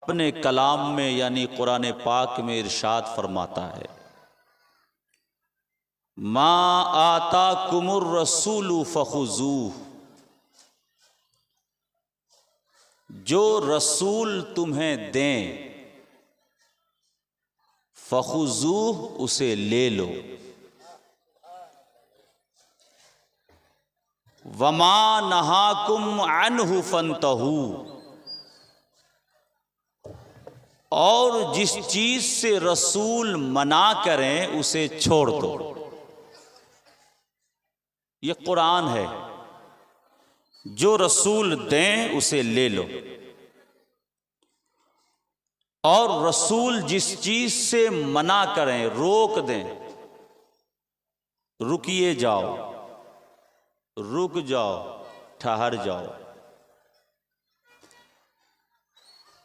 अपने कलाम में यानी कुरान पाक में इरशाद फरमाता है, मा आता कुमुर रसूलु फखुजूह, जो रसूल तुम्हें दें फखुजूह, उसे ले लो। वमा नहाकुम अन्हु फंतहू, और जिस चीज से रसूल मना करें उसे छोड़ दो। ये कुरान है, जो रसूल दें उसे ले लो, और रसूल जिस चीज से मना करें, रोक दें, रुकिए जाओ, रुक जाओ, ठहर जाओ।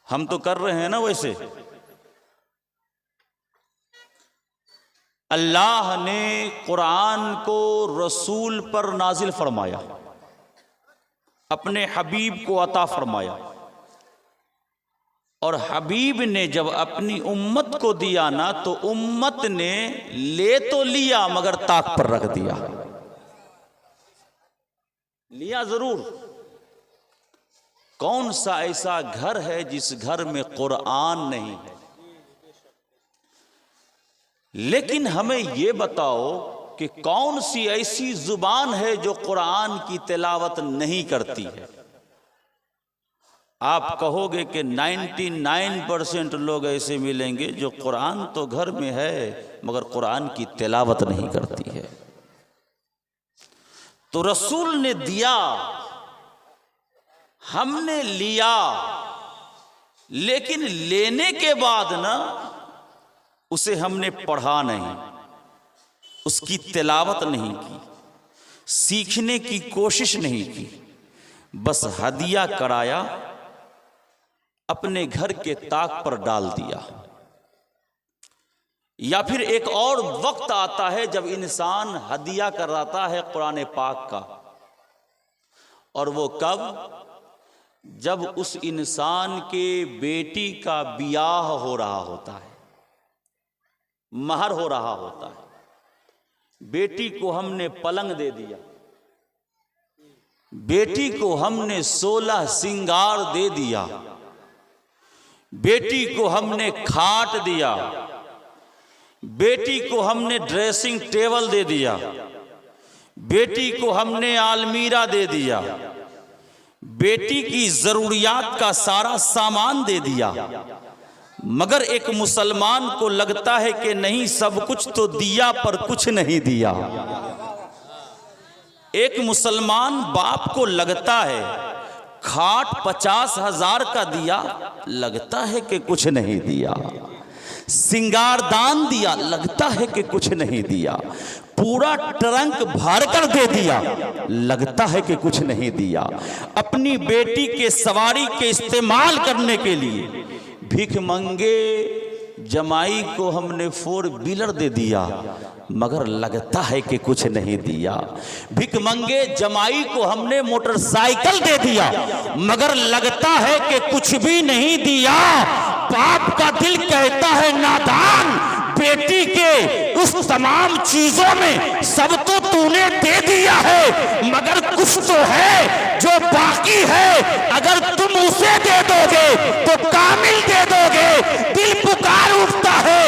हम तो कर रहे हैं ना वैसे। अल्लाह ने कुरान को रसूल पर नाजिल फरमाया, अपने हबीब को अता फरमाया, और हबीब ने जब अपनी उम्मत को दिया ना, तो उम्मत ने ले तो लिया मगर ताक पर रख दिया। लिया जरूर। कौन सा ऐसा घर है जिस घर में कुरान नहीं है? लेकिन हमें यह बताओ कि कौन सी ऐसी जुबान है जो कुरान की तिलावत नहीं करती है? आप कहोगे कि 99% लोग ऐसे मिलेंगे जो कुरान तो घर में है मगर कुरान की तिलावत नहीं करती है। तो रसूल ने दिया, हमने लिया, लेकिन लेने के बाद ना उसे हमने पढ़ा नहीं, उसकी तिलावत नहीं की, सीखने की कोशिश नहीं की, बस हदिया कराया, अपने घर के ताक पर डाल दिया। या फिर एक और वक्त आता है जब इंसान हदिया कराता है कुरान पाक का, और वो कब? जब उस इंसान के बेटी का बियाह हो रहा होता है, महर हो रहा होता है। बेटी को हमने पलंग दे दिया, बेटी को हमने 16 सिंगार दे दिया, बेटी को हमने खाट दिया, बेटी को हमने ड्रेसिंग टेबल दे दिया, बेटी को हमने आलमीरा दे दिया, बेटी की जरूरियात का सारा सामान दे दिया। मगर एक मुसलमान को लगता है कि नहीं, सब कुछ तो दिया पर कुछ नहीं दिया। एक मुसलमान बाप को लगता है खाट 50,000 का दिया, लगता है कि कुछ नहीं दिया। सिंगारदान दिया, लगता है कि कुछ नहीं दिया। पूरा ट्रंक भर कर दे दिया, लगता है कि कुछ नहीं दिया। अपनी बेटी के सवारी के इस्तेमाल करने के लिए भिख मंगे जमाई को हमने 4 व्हीलर दे दिया, मगर लगता है कि कुछ नहीं दिया। भिख मंगे जमाई को हमने मोटरसाइकिल दे दिया, मगर लगता है कि कुछ भी नहीं दिया। बाप का दिल कहता है नादान, बेटी के उस तमाम चीजों में सब तो तूने दे दिया है, मगर कुछ तो है जो बाकी है। अगर तुम उसे दे दोगे तो कामिल दे दोगे। दिल पुकार उठता है,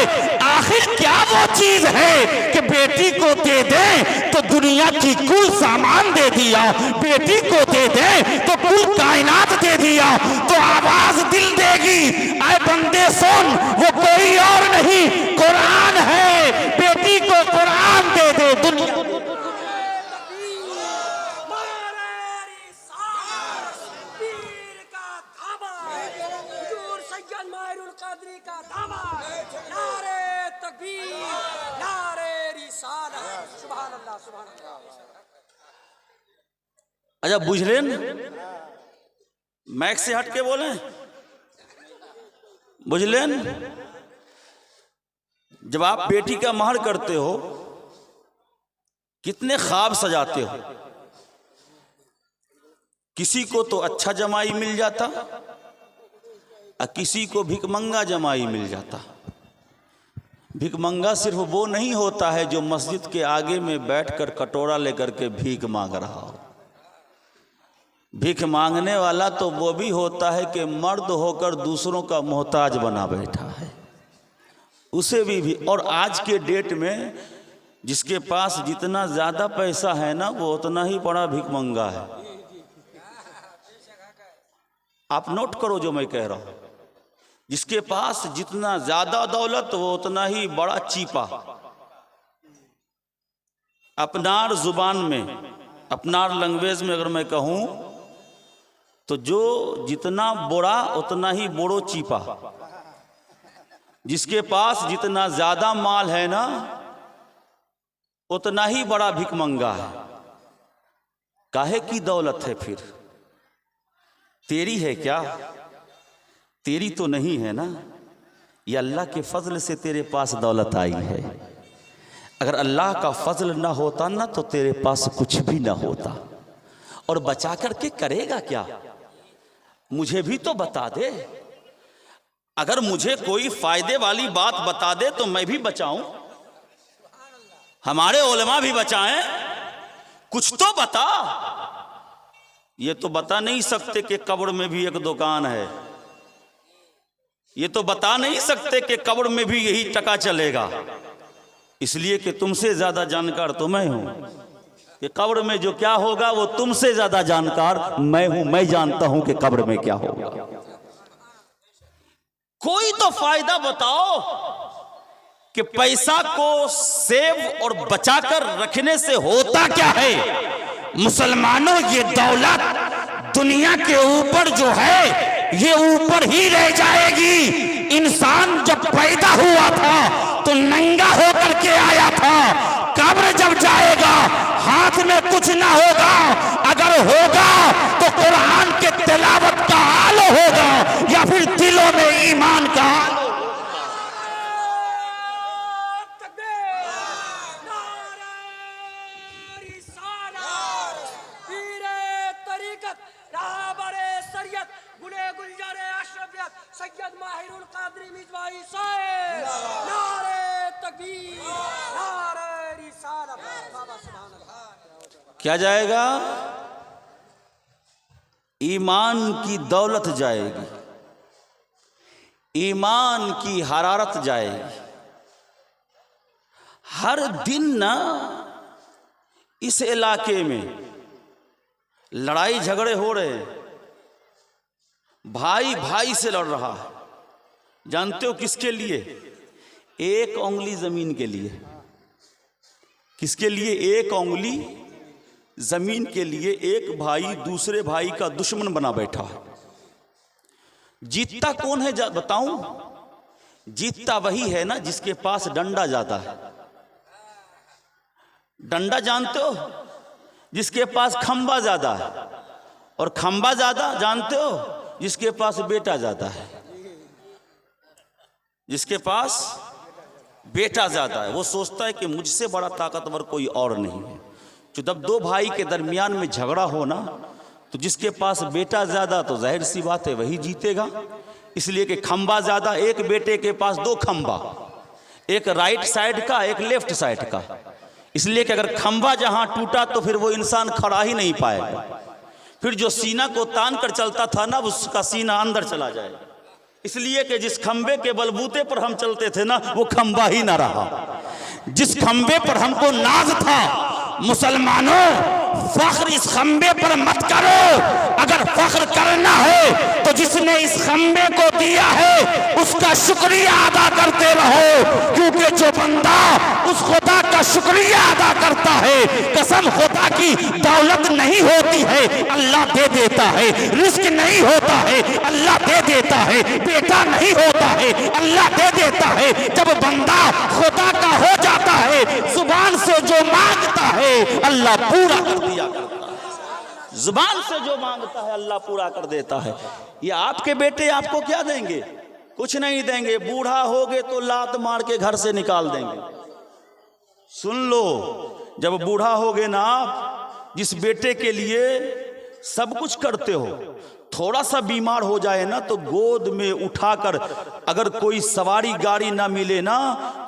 आखिर क्या वो चीज है कि बेटी को दे दें तो दुनिया की कुल सामान दे दिया, बेटी को दे दें तो कुल कायनात दे दिया। तो आवाज दिल देगी, आए बंदे सुन, वो कोई और नहीं कुरान है। बेटी को कुरान दे दे दुनिया। अच्छा बुझलेन, मैक से हट के बोले, बुझलेन। जब आप बेटी का महर करते हो, कितने ख्वाब सजाते हो। किसी को तो अच्छा जमाई मिल जाता, किसी को भिकमंगा जमाई मिल जाता। भिकमंगा सिर्फ वो नहीं होता है जो मस्जिद के आगे में बैठकर कटोरा लेकर के भीख मांग रहा हो। भीख मांगने वाला तो वो भी होता है कि मर्द होकर दूसरों का मोहताज बना बैठा है, उसे भी। और आज के डेट में जिसके पास जितना ज़्यादा पैसा है ना, वो उतना ही बड़ा भिकमंगा है। आप नोट करो जो मैं कह रहा हूँ। जिसके पास जितना ज़्यादा दौलत, वो उतना ही बड़ा चीपा। अपनार जुबान में, अपनार लैंग्वेज में अगर मैं कहूँ तो जो जितना बोड़ा उतना ही बोड़ो चीपा। जिसके पास जितना ज़्यादा माल है ना, उतना ही बड़ा भिकमंगा है। काहे की दौलत है फिर? तेरी है क्या? तेरी तो नहीं है ना। ये अल्लाह के फजल से तेरे पास दौलत आई है। अगर अल्लाह का फजल ना होता ना तो तेरे पास कुछ भी ना होता। और बचा करके करेगा क्या? मुझे भी तो बता दे। अगर मुझे कोई फायदे वाली बात बता दे तो मैं भी बचाऊं, हमारे उलमा भी बचाएं। कुछ तो बता। ये तो बता नहीं सकते कि कब्र में भी एक दुकान है। ये तो बता नहीं सकते कि कब्र में भी यही टका चलेगा। इसलिए कि तुमसे ज्यादा जानकार तो मैं हूं कि कब्र में जो क्या होगा, वो तुमसे ज्यादा जानकार मैं हूं। मैं जानता हूं कि कब्र में क्या होगा। कोई तो फायदा बताओ कि पैसा को सेव और बचाकर रखने से होता क्या है। मुसलमानों, ये दौलत दुनिया के ऊपर जो है ये ऊपर ही रह जाएगी। इंसान जब पैदा हुआ था तो नंगा होकर के आया था। कब्र जब जाएगा हाथ में कुछ ना होगा। अगर होगा तो कुरान के तिलावत का हाल होगा या फिर दिलों में ईमान का हाल। क्या जाएगा? ईमान की दौलत जाएगी, ईमान की हरारत जाएगी। हर दिन ना इस इलाके में लड़ाई झगड़े हो रहे हैं। भाई भाई से लड़ रहा है। जानते हो किसके लिए? एक उंगली जमीन के लिए। किसके लिए? एक उंगली जमीन के लिए। एक भाई दूसरे भाई का दुश्मन बना बैठा है। जीतता कौन है बताऊं? जीतता वही है ना जिसके पास डंडा ज्यादा है। डंडा जानते हो? जिसके पास खंबा ज्यादा है। और खंबा ज्यादा जानते हो? जिसके पास बेटा ज्यादा है। जिसके पास बेटा ज्यादा है वो सोचता है कि मुझसे बड़ा ताकतवर कोई और नहीं है। तो जब दो भाई के दरमियान में झगड़ा हो ना, तो जिसके पास बेटा ज्यादा तो जाहिर सी बात है वही जीतेगा। इसलिए कि खंबा ज्यादा। एक बेटे के पास दो खंबा, एक राइट साइड का एक लेफ्ट साइड का। इसलिए कि अगर खंबा जहां टूटा तो फिर वो इंसान खड़ा ही नहीं पाएगा। फिर जो सीना को तान कर चलता था ना, उसका सीना अंदर चला जाएगा। इसलिए कि जिस खंबे के बलबूते पर हम चलते थे ना, वो खंबा ही ना रहा। जिस खंबे पर हमको नाज था, मुसलमानों फख्र इस खंबे पर मत करो। अगर फख्र करना है तो जिसने इस खंबे को दिया है उसका शुक्रिया अदा करते रहो। क्योंकि जो बंदा उस खुदा का शुक्रिया अदा करता है, कसम खुदा की, दौलत नहीं होती है अल्लाह दे देता है। रिस्क नहीं होता है अल्लाह दे देता है। बेटा नहीं होता है अल्लाह दे देता है। जब बंदा खुदा का हो जाता है, जुबान से जो मांगता है अल्लाह पूरा कर दिया करता है। जुबान से जो मांगता है अल्लाह पूरा कर देता है। ये आपके बेटे आपको क्या देंगे? कुछ नहीं देंगे। बूढ़ा होगे तो लात मार के घर से निकाल देंगे। सुन लो, जब बूढ़ा होगे ना आप, जिस बेटे के लिए सब कुछ करते हो, थोड़ा सा बीमार हो जाए ना तो गोद में उठाकर, अगर कोई सवारी गाड़ी ना मिले ना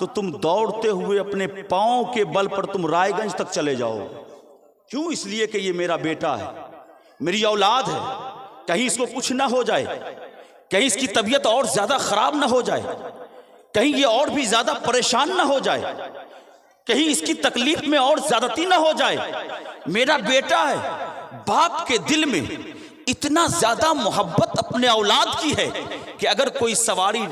तो तुम दौड़ते हुए अपने पांव के बल पर तुम रायगंज तक चले जाओ। क्यों? इसलिए कि ये मेरा बेटा है, मेरी औलाद है, कहीं इसको कुछ ना हो जाए, कहीं इसकी तबीयत और ज्यादा खराब ना हो जाए, कहीं ये और भी ज्यादा परेशान ना हो जाए, कहीं इसकी तकलीफ में और ज्यादती ना हो जाए। मेरा बेटा है। बाप के दिल में इतना ज्यादा मोहब्बत अपने औलाद की है कि अगर कोई सवारी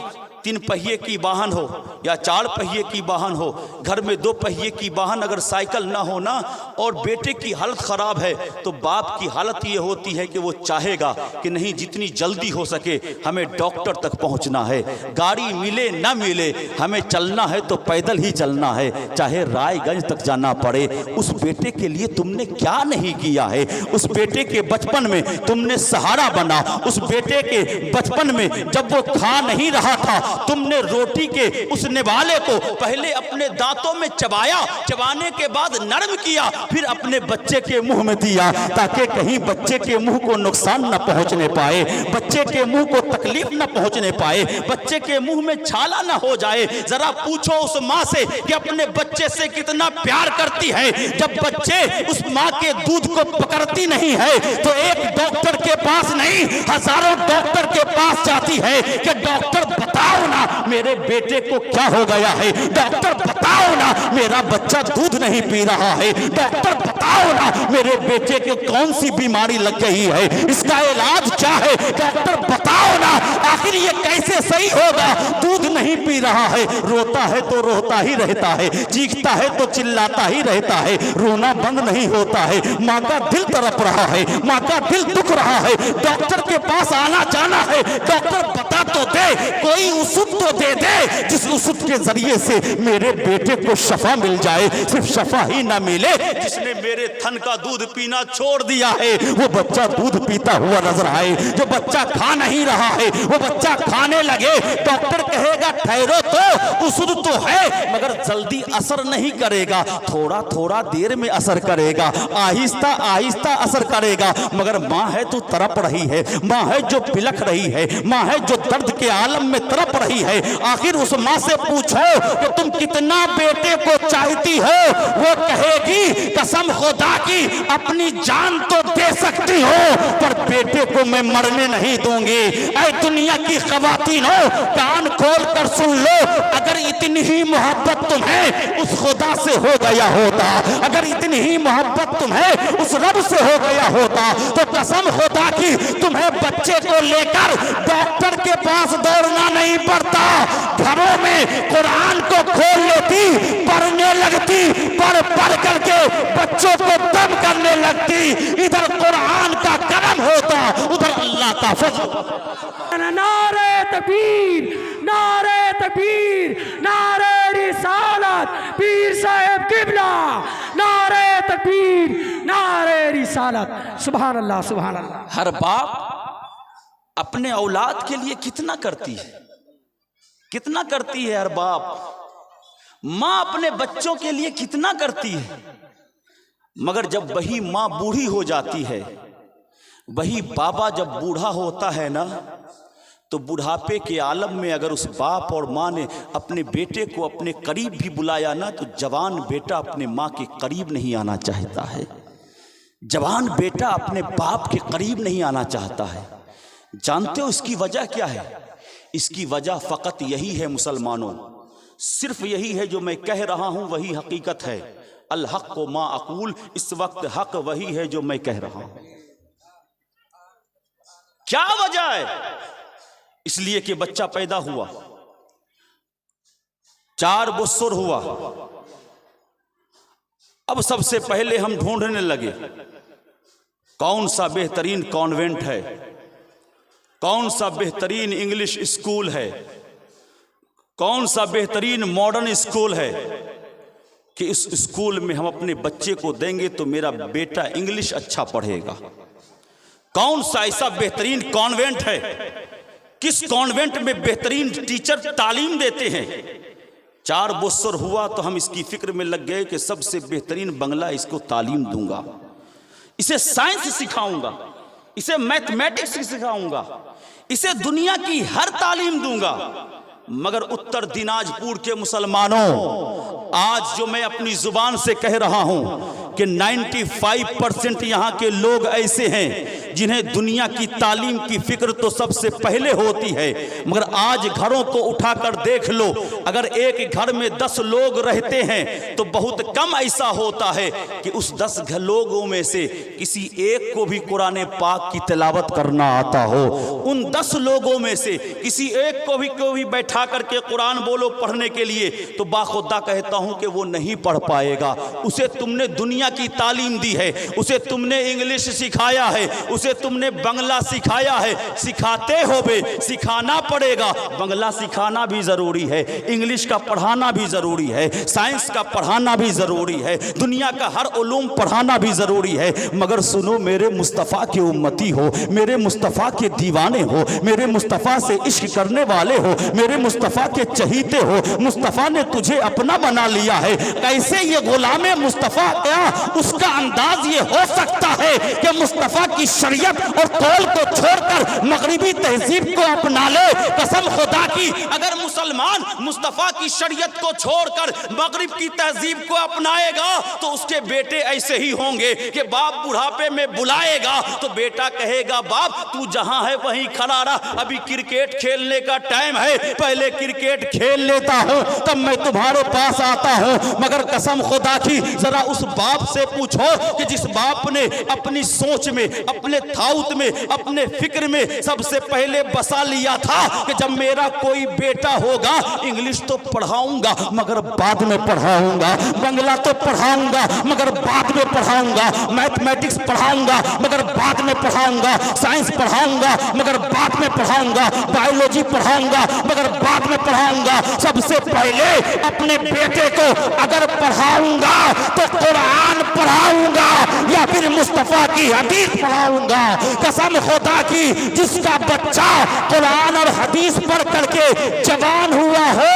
3 पहिए की वाहन हो या 4 पहिए की वाहन हो, घर में 2 पहिए की वाहन अगर साइकिल ना हो ना, और बेटे की हालत खराब है, तो बाप की हालत ये होती है कि वो चाहेगा कि नहीं, जितनी जल्दी हो सके हमें डॉक्टर तक पहुंचना है, गाड़ी मिले ना मिले हमें चलना है तो पैदल ही चलना है, चाहे रायगंज तक जाना पड़े। उस बेटे के लिए तुमने क्या नहीं किया है? उस बेटे के बचपन में तुमने सहारा बना। उस बेटे के बचपन में जब वो खा नहीं रहा था, तुमने रोटी के उस निवाले को पहले अपने दांतों में चबाया, चबाने के बाद नरम किया, फिर अपने बच्चे के मुंह में दिया, ताकि कहीं बच्चे के मुंह को नुकसान न पहुंचने पाए, बच्चे के मुंह को तकलीफ न पहुंचने पाए, बच्चे के मुंह में छाला न हो जाए। जरा पूछो उस माँ से कि अपने बच्चे से कितना प्यार करती है। जब बच्चे उस माँ के दूध को पकड़ती नहीं है तो एक डॉक्टर के पास नहीं, हजारों डॉक्टर के पास जाती है कि डॉक्टर बताओ ना मेरे बेटे को क्या हो गया है, डॉक्टर बताओ ना मेरा बच्चा दूध नहीं पी रहा है, डॉक्टर बताओ ना मेरे बेटे को कौन सी बीमारी लग गई है, इसका इलाज क्या है, डॉक्टर बताओ ना आखिर ये कैसे सही होगा। दूध नहीं पी रहा है, रोता है तो रोता ही रहता है, चीखता है तो चिल्लाता ही रहता है, रोना बंद नहीं होता है, माँ का दिल तड़प रहा है, माँ का दिल दुख रहा है, डॉक्टर के पास आना जाना है, डॉक्टर बता तो दे, कोई उसूद तो दे दे जिस उसूद के जरिए से मेरे बेटे को शफा मिल जाए। सिर्फ शफा ही ना मिले, जिसने मेरे थन का दूध पीना छोड़ दिया है वो बच्चा दूध पीता हुआ नजर आए। जो बच्चा खा नहीं रहा है वो बच्चा खाने लगे, डॉक्टर कहेगा ठहरो तो उसूद तो है मगर जल्दी असर नहीं करेगा, थोड़ा थोड़ा देर में असर करेगा, आहिस्ता आहिस्ता असर करेगा। मगर माँ है तो तड़प रही है, माँ है जो पिलक रही है, माँ है जो दर्द के आलम में तड़प रही है। आखिर उस माँ से पूछो कि तुम कितना बेटे को चाहती हो, वो कहेगी कसम खुदा की अपनी जान तो दे सकती हो पर बेटे को मैं मरने नहीं दूंगी। ऐ दुनिया की ख्वातीन हो, कान खोल कर सुन लो, अगर इतनी ही मोहब्बत तुम्हें उस खुदा से हो गया होता, अगर इतनी ही मोहब्बत तुम्हें उस रब से हो गया होता तो कसम खुदा की तुम्हें बच्चे को लेकर डॉक्टर के पास दौड़ना नहीं पड़ता, घरों में कुरान को खोल लेती, पढ़ने लगती, पढ़ पढ़ करके बच्चों को दम करने लगती। इधर कुरान का करम होता, उधर अल्लाह का फज़ल। नारे तकबीर, नारे तकबीर, नारे रिसालत, पीर साहब किबला, नारे तकबीर, नारे रिसालत। सुभान अल्लाह, सुभान अल्लाह। हर बाप अपने औलाद के लिए कितना करती है, कितना करती है हर बाप। माँ अपने बच्चों के लिए कितना करती है, मगर जब वही माँ बूढ़ी हो जाती है, वही बाबा जब बूढ़ा होता है ना, तो बुढ़ापे के आलम में अगर उस बाप और माँ ने अपने बेटे को अपने करीब भी बुलाया ना, तो जवान बेटा अपने माँ के करीब नहीं आना चाहता है, जवान बेटा अपने बाप के करीब नहीं आना चाहता है। जानते हो इसकी वजह क्या है? इसकी वजह फ़कत यही है मुसलमानों, सिर्फ यही है जो मैं कह रहा हूं वही हकीकत है। अल हक़ व मा अक़ूल, इस वक्त हक वही है जो मैं कह रहा हूं। क्या वजह है? इसलिए कि बच्चा पैदा हुआ, 4 बरस हुआ, अब सबसे पहले हम ढूंढने लगे कौन सा बेहतरीन कॉन्वेंट है, कौन सा बेहतरीन इंग्लिश स्कूल है, कौन सा बेहतरीन मॉडर्न स्कूल है कि इस स्कूल में हम अपने बच्चे को देंगे तो मेरा बेटा इंग्लिश अच्छा पढ़ेगा। कौन सा ऐसा बेहतरीन कॉन्वेंट है, किस कॉन्वेंट में बेहतरीन टीचर तालीम देते हैं। 4 बरस हुआ तो हम इसकी फिक्र में लग गए कि सबसे बेहतरीन बंगला इसको तालीम दूंगा, इसे साइंस सिखाऊंगा, इसे मैथमेटिक्स सिखाऊंगा, इसे दुनिया की हर तालीम दूंगा। मगर उत्तर दिनाजपुर के मुसलमानों, आज जो मैं अपनी जुबान से कह रहा हूं कि 95% यहाँ के लोग ऐसे हैं जिन्हें दुनिया की तालीम की फिक्र तो सबसे पहले होती है। मगर आज घरों को उठाकर देख लो, अगर एक घर में 10 लोग रहते हैं तो बहुत कम ऐसा होता है कि उस 10 लोगों में से किसी एक को भी कुरान पाक की तिलावत करना आता हो। उन 10 लोगों में से किसी एक को भी बैठा करके कुरान बोलो पढ़ने के लिए, तो बाखुदा कहता हूं कि वो नहीं पढ़ पाएगा। उसे तुमने दुनिया की तालीम दी है, उसे तुमने इंग्लिश सिखाया है, उसे तुमने बंगला सिखाया है, सिखाते हो बे, सिखाना पड़ेगा। बंगला सिखाना भी जरूरी है, इंग्लिश का पढ़ाना भी जरूरी है, साइंस का पढ़ाना भी जरूरी है, दुनिया का हर उलूम पढ़ाना भी जरूरी है। मगर सुनो, मेरे मुस्तफ़ा के उम्मती हो, मेरे मुस्तफ़ा के दीवाने हो, मेरे मुस्तफ़ा से इश्क करने वाले हो, मेरे मुस्तफ़ा के चहीते हो, मुस्तफ़ा ने तुझे अपना बना लिया है। कैसे ये गुलामे मुस्तफ़ा क्या, उसका अंदाज ये हो सकता है कि मुस्तफ़ा की शरीयत और कौल को छोड़कर मगरिबी तहजीब को अपना ले। कसम खुदा की, अगर मुसलमान मुस्तफ़ा की शरीयत को छोड़कर मगरिब की तहजीब को अपनाएगा तो उसके बेटे ऐसे ही होंगे कि बाप बुढ़ापे में बुलाएगा तो बेटा कहेगा, बाप तू जहां है वहीं खड़ा रह, अभी क्रिकेट खेलने का टाइम है, पहले क्रिकेट खेल लेता हूं तब मैं तुम्हारे पास आता हूं। मगर कसम खुदा की, जरा उस बाप से पूछो कि जिस बाप ने अपनी सोच में, अपने थाउत में, अपने फिक्र में सबसे पहले बसा लिया था कि जब मेरा कोई बेटा होगा इंग्लिश तो पढ़ाऊंगा मगर बाद में पढ़ाऊंगा, बंगला तो पढ़ाऊंगा मगर बाद में पढ़ाऊंगा, मैथमेटिक्स पढ़ाऊंगा मगर बाद में पढ़ाऊंगा, साइंस पढ़ाऊंगा मगर बाद में पढ़ाऊंगा, बायोलॉजी पढ़ाऊंगा मगर बाद में पढ़ाऊंगा। सबसे पहले अपने बेटे को अगर पढ़ाऊंगा तो कुरान पढ़ाऊंगा या फिर मुस्तफा की हदीस पढ़ाऊंगा। कसम खुदा की, जिसका बच्चा कुरान और हदीस पढ़ करके जवान हुआ हो,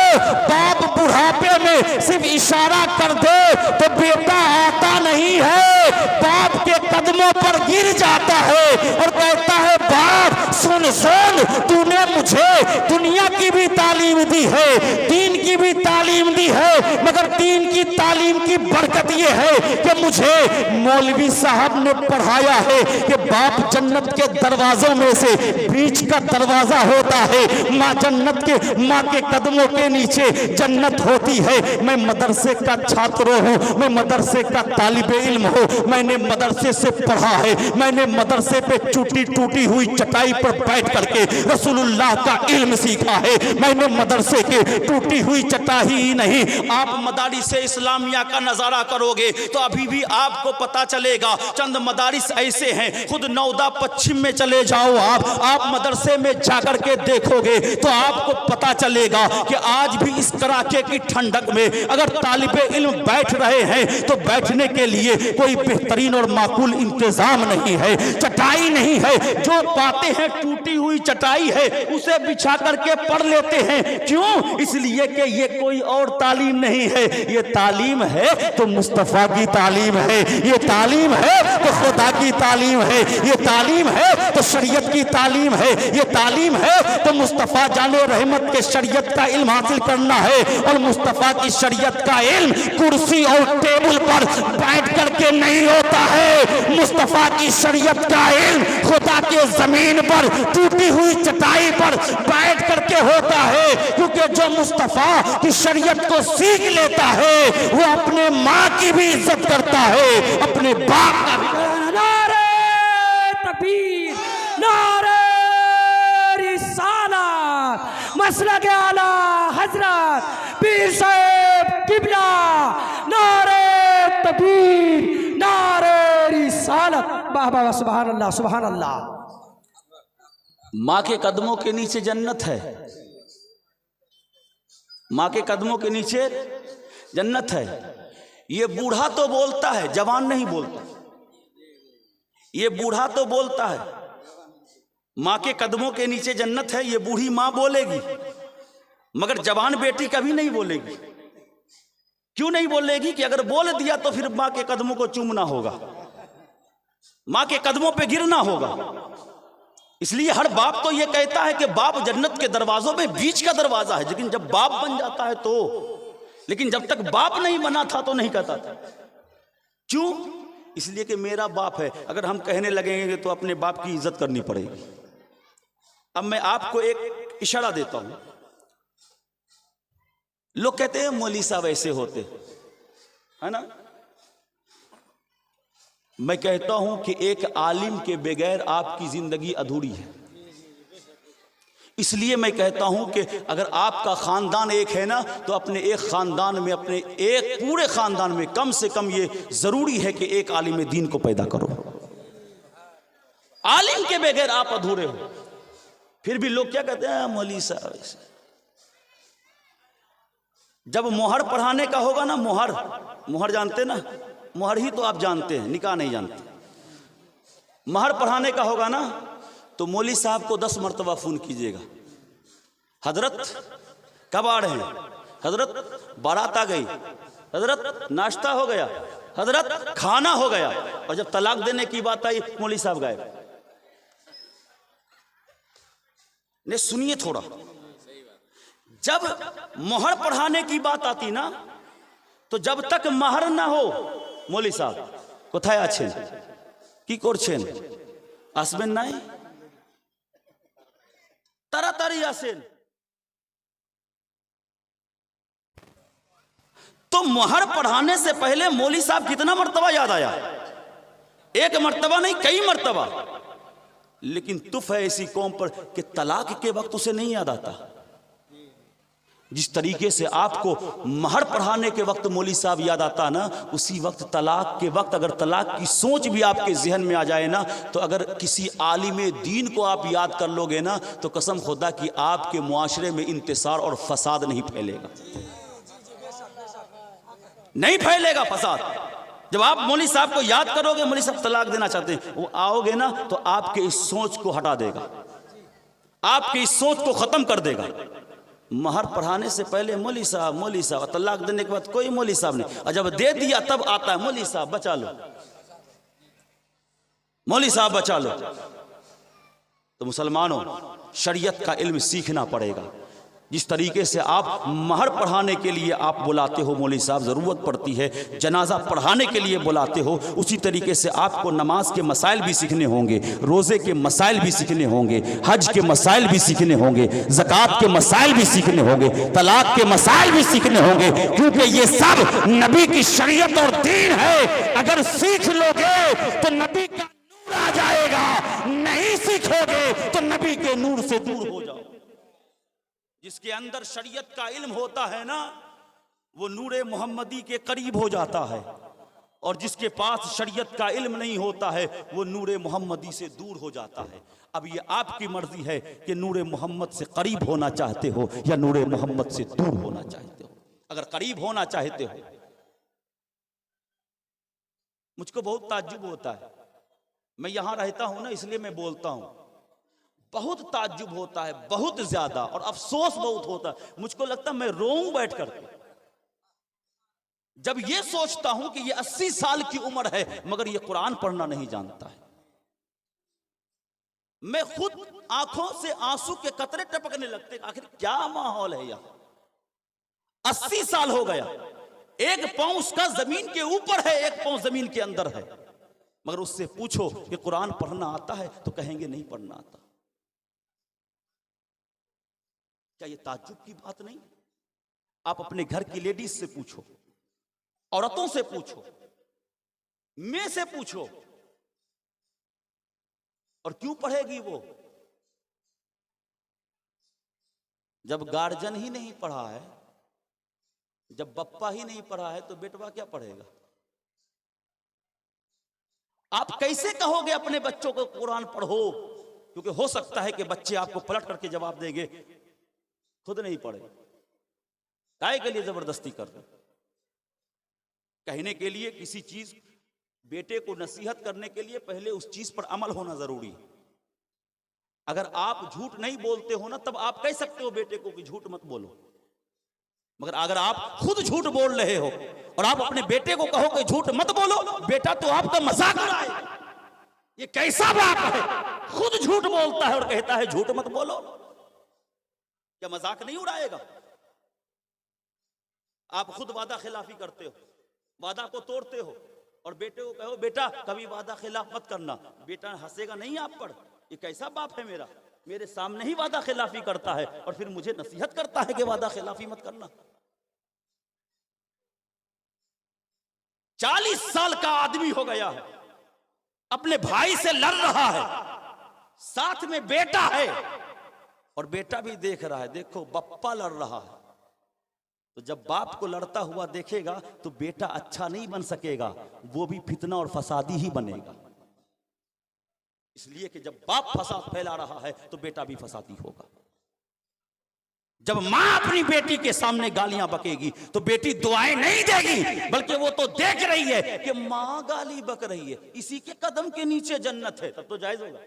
बाप बुढ़ापे में सिर्फ इशारा कर दे तो बेटा आता नहीं है, बाप के कदमों पर गिर जाता है और कहता है, बाप सुन सुन, तूने मुझे दुनिया की भी तालीम दी है, दीन की भी तालीम दी है, मगर दीन की तालीम की बरकत ये है कि मुझे मौलवी साहब ने पढ़ाया है कि बाप जन्नत के दरवाजों में से बीच का दरवाजा होता है, माँ जन्नत के, माँ के कदमों के नीचे जन्नत होती है। मैं मदरसे का छात्र हूँ, मैं मदरसे का तालिबे इल्म हूँ, मैंने मदरसे से पढ़ा है, मैंने मदरसे पे टूटी टूटी हुई चटाई पर बैठ करके रसूलुल्लाह का इल्म सीखा है। मैंने मदरसे के टूटी हुई चटाई ही नहीं, आप मदारिस इस्लामिया का नजारा करोगे तो अभी भी आपको पता चलेगा चंद मदारिस ऐसे हैं। खुद नौदा पश्चिम में चले जाओ, आप मदरसे में जाकर के देखोगे तो आपको पता चलेगा कि आज भी इस कड़ाके की ठंडक में अगर तालिबे इल्म बैठ रहे हैं तो बैठने के लिए कोई बेहतरीन और माकूल इंतजाम नहीं है, चटाई नहीं है, जो पाते हैं टूटी हुई चटाई है उसे बिछा करके पढ़ लेते हैं। क्यों? इसलिए कि ये कोई और तालीम नहीं है, ये तालीम है तो मुस्तफा की तालीम है, ये तालीम है तो खुदा की तालीम है, ये तालीम है तो शरीयत की तालीम है, ये तालीम है तो मुस्तफा जाने रहमत के शरीयत का इल्म हासिल करना है। और मुस्तफा की शरीयत का इल्म कुर्सी और टेबल पर बैठ करके नहीं होता है, मुस्तफा की शरीयत का इल्म खुदा के जमीन पर टूटी हुई चटाई पर बैठ करके होता है। क्योंकि जो मुस्तफा की शरीयत को सीख लेता है वो अपने माँ की भी इज्जत करता है, अपने बाप का भी। नारे तकबीर, नारे रिसालत, मसलक आला हजरत पीर साहब किबला, नारे तकबीर, नारे रिसालत। वाह वाह, सुभान अल्लाह, सुभान अल्लाह। माँ के कदमों के नीचे जन्नत है, माँ के कदमों के नीचे जन्नत है। ये बूढ़ा तो बोलता है, जवान नहीं बोलता। ये बूढ़ा तो बोलता है माँ के कदमों के नीचे जन्नत है, ये बूढ़ी माँ बोलेगी, मगर जवान बेटी कभी नहीं बोलेगी। क्यों नहीं बोलेगी? कि अगर बोल दिया तो फिर माँ के कदमों को चूमना होगा, माँ के कदमों पे गिरना होगा। इसलिए हर बाप तो ये कहता है कि बाप जन्नत के दरवाजों में बीच का दरवाजा है, लेकिन जब बाप बन जाता है तो, लेकिन जब तक बाप नहीं बना था तो नहीं कहता था। क्यों? इसलिए कि मेरा बाप है। अगर हम कहने लगेंगे तो अपने बाप की इज्जत करनी पड़ेगी। अब मैं आपको एक इशारा देता हूं। लोग कहते हैं मौलवी साहब ऐसे होते है ना। मैं कहता हूं कि एक आलिम के बगैर आपकी जिंदगी अधूरी है। इसलिए मैं कहता हूं कि अगर आपका खानदान एक है ना, तो अपने एक खानदान में, अपने एक पूरे खानदान में कम से कम ये जरूरी है कि एक आलिम दीन को पैदा करो। आलिम के बगैर आप अधूरे हो। फिर भी लोग क्या कहते हैं, मौलवी साहब ऐसे। जब मोहर पढ़ाने का होगा ना, मोहर जानते ना, मोहर ही तो आप जानते हैं, निकाह नहीं जानते। मोहर पढ़ाने का होगा ना, तो मौलवी साहब को 10 मरतबा फोन कीजिएगा, हजरत कब आ रहे हैं, हजरत बारात आ गई, हजरत नाश्ता हो गया, हजरत खाना हो गया। और जब तलाक देने की बात आई, मौलवी साहब गायब। ने सुनिए थोड़ा, जब मोहर पढ़ाने की बात आती ना, तो जब तक महर ना हो, मौलवी साहब कोথায় আছেন, কি করছেন, আসবেন নাই, তাড়াতাড়ি আসেন। तो मोहर पढ़ाने से पहले मौलवी साहब कितना मर्तबा याद आया? एक मर्तबा नहीं, कई मर्तबा। लेकिन तुफ है ऐसी कौम पर कि तलाक के वक्त उसे नहीं याद आता। जिस तरीके से आपको महर पढ़ाने के वक्त मौलवी साहब याद आता ना, उसी वक्त तलाक के वक्त अगर तलाक की सोच भी आपके जहन में आ जाए ना, तो अगर किसी आलिम दीन को आप याद कर लोगे ना, तो कसम खुदा कि आपके मुआशरे में इंतसार और फसाद नहीं फैलेगा, नहीं फैलेगा फसाद। जब आप मौलवी साहब को याद करोगे, मौलवी साहब तलाक देना चाहते हैं, वो आओगे ना, तो आपके इस सोच को हटा देगा, आपकी इस सोच को खत्म कर देगा। महर पढ़ाने से पहले मौलवी साहब, तलाक देने के बाद कोई मौलवी साहब नहीं, और जब दे दिया तब आता है मौलवी साहब बचा लो, मौलवी साहब बचा लो। तो मुसलमानों, शरीयत का इल्म सीखना पड़ेगा। जिस तरीके से आप महर पढ़ाने के लिए आप बुलाते हो मौलवी साहब, ज़रूरत पड़ती है जनाजा पढ़ाने के लिए बुलाते हो, उसी तरीके से आपको नमाज के मसाइल भी सीखने होंगे, रोज़े के मसाइल भी सीखने होंगे, हज के मसाइल भी सीखने होंगे, ज़कात के मसाइल भी सीखने होंगे, तलाक के मसाइल भी सीखने होंगे, क्योंकि ये सब नबी की शरीयत और दीन है। अगर सीख लोगे तो नबी का नूर आ जाएगा, नहीं सीखोगे तो नबी के नूर से दूर हो जाओ। जिसके अंदर शरीयत का इल्म होता है ना, वो नूरे मोहम्मदी के करीब हो जाता है, और जिसके पास शरीयत का इल्म नहीं होता है, वो नूरे मोहम्मदी से दूर हो जाता है। अब ये आपकी मर्जी है कि नूरे मोहम्मद से करीब होना चाहते हो या नूरे मोहम्मद से दूर होना चाहते हो। अगर करीब होना चाहते हो, मुझको बहुत ताज्जुब होता है, मैं यहां रहता हूं ना, इसलिए मैं बोलता हूं, बहुत ताज्जुब होता है, बहुत ज्यादा, और अफसोस बहुत होता है। मुझको लगता है मैं रोऊं बैठ कर जब ये सोचता हूं कि ये 80 साल की उम्र है मगर ये कुरान पढ़ना नहीं जानता है। मैं खुद आंखों से आंसू के कतरे टपकने लगते, आखिर क्या माहौल है यार। 80 साल हो गया, एक पांव उसका जमीन के ऊपर है, एक पांव जमीन के अंदर है, मगर उससे पूछो कि कुरान पढ़ना आता है तो कहेंगे नहीं पढ़ना आता। क्या ये ताज्जुब की बात नहीं? आप अपने घर की लेडीज से पूछो, औरतों से पूछो, मैं से पूछो, और क्यों पढ़ेगी वो? जब गार्जियन ही नहीं पढ़ा है, जब बप्पा ही नहीं पढ़ा है, तो बेटवा क्या पढ़ेगा? आप कैसे कहोगे अपने बच्चों को कुरान पढ़ो? क्योंकि हो सकता है कि बच्चे आपको पलट करके जवाब देंगे खुद नहीं पढ़े, काहे के लिए जबरदस्ती कर रहे? कहने के लिए किसी चीज, बेटे को नसीहत करने के लिए पहले उस चीज पर अमल होना जरूरी है। अगर आप झूठ नहीं बोलते हो ना, तब आप कह सकते हो बेटे को कि झूठ मत बोलो, मगर अगर आप खुद झूठ बोल रहे हो और आप अपने बेटे को कहो कि झूठ मत बोलो, बेटा तो आपका मजाक उड़ाए। ये कैसा बाप है, खुद झूठ बोलता है और कहता है झूठ मत बोलो। क्या मजाक नहीं उड़ाएगा? आप खुद वादा खिलाफी करते हो, वादा को तोड़ते हो और बेटे को कहो बेटा कभी वादा खिलाफ मत करना, बेटा हंसेगा नहीं आप पर। ये कैसा बाप है मेरा, मेरे सामने ही वादा खिलाफी करता है और फिर मुझे नसीहत करता है कि वादा खिलाफी मत करना। 40 साल का आदमी हो गया है, अपने भाई से लड़ रहा है, साथ में बेटा है और बेटा भी देख रहा है, देखो बप्पा लड़ रहा है। तो जब बाप को लड़ता हुआ देखेगा तो बेटा अच्छा नहीं बन सकेगा, वो भी फितना और फसादी ही बनेगा। इसलिए कि जब बाप फसाद फैला रहा है तो बेटा भी फसादी होगा। जब मां अपनी बेटी के सामने गालियां बकेगी तो बेटी दुआएं नहीं देगी, बल्कि वो तो देख रही है कि मां गाली बक रही है, इसी के कदम के नीचे जन्नत है, तब तो जायज होगा।